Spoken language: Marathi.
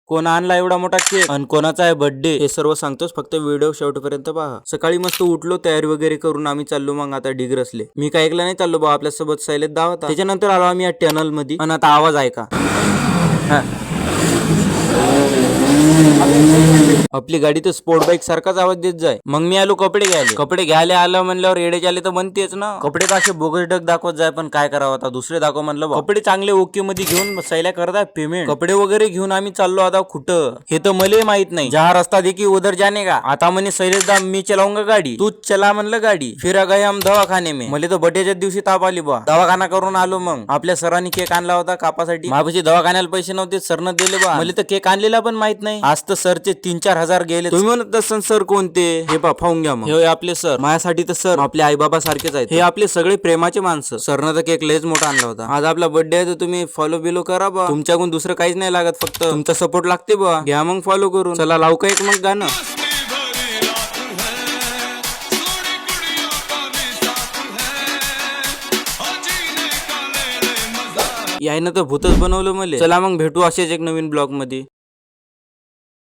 कोण आणला एवढा मोठा केक आणि कोणाचा आहे बर्थडे हे सर्व सांगतोस, फक्त व्हिडिओ शेवटपर्यंत पहा. सकाळी मस्त उठलो, तयारी वगैरे करून आम्ही चाललो मग आता डिग्रसले. मी काय ऐकलं नाही, चाललो बा आपल्यासोबत शैलेश दाव होता. त्याच्यानंतर आलो आम्ही या टनल मध्ये आणि आता आवाज ऐका. आपली गाडी तर स्पोर्ट बाईक सारखाच आवाज देत जाय. मग मी आलो कपडे घ्यायला आलं म्हणल्यावर येडे झाले तर बनतेच ना. कपडे तर असे बोगस डग दाखवत जाय, पण काय करावं आता, दुसरे दाखव म्हणलं. कपडे चांगले ओके मध्ये घेऊन सैल्या करतात पेमेंट. कपडे वगैरे घेऊन आम्ही चाललो आता कुठं हे तर मले माहित नाही. जहा रस्ता देखी उधर जाने का. आता म्हणे शैलेश दा मी चलाऊंगा गाडी, तूच चला म्हणलं गाडी. फिर गए हम दवाखाने में. मले तर बड्डेच्या दिवशी ताप आली बा. दवाखाना करून आलो. मग आपल्या सरांनी केक आणला होता कापासाठी. माझ्यापाशी दवाखान्याला पैसे नव्हते, सरनं दिले बा. मला तर केक आणलेला पण माहित नाही. आज तर सरचे 3-4 हजार गेले. तुम्ही म्हणत असाल सर कोणते, हे पा पाहून घ्या. मग हे आपले सर, माझ्यासाठी तर सर आपले आई बाबा सारखेच आहेत. हे आपले सगळे प्रेमाचे माणसं. सरनं तर केक लयच मोठा आणला होता. आज आपला बर्थडे आहे तर तुम्ही फॉलो बिलो करा बा. तुमच्याकडून दुसरं काहीच नाही लागत, फक्त तुमचा सपोर्ट लागते बा. घ्या मग फॉलो करून. चला लावू का एक मग गाणं. यायनं तर भूतच बनवलं मले. चला मग भेटू असेच एक नवीन ब्लॉग मध्ये.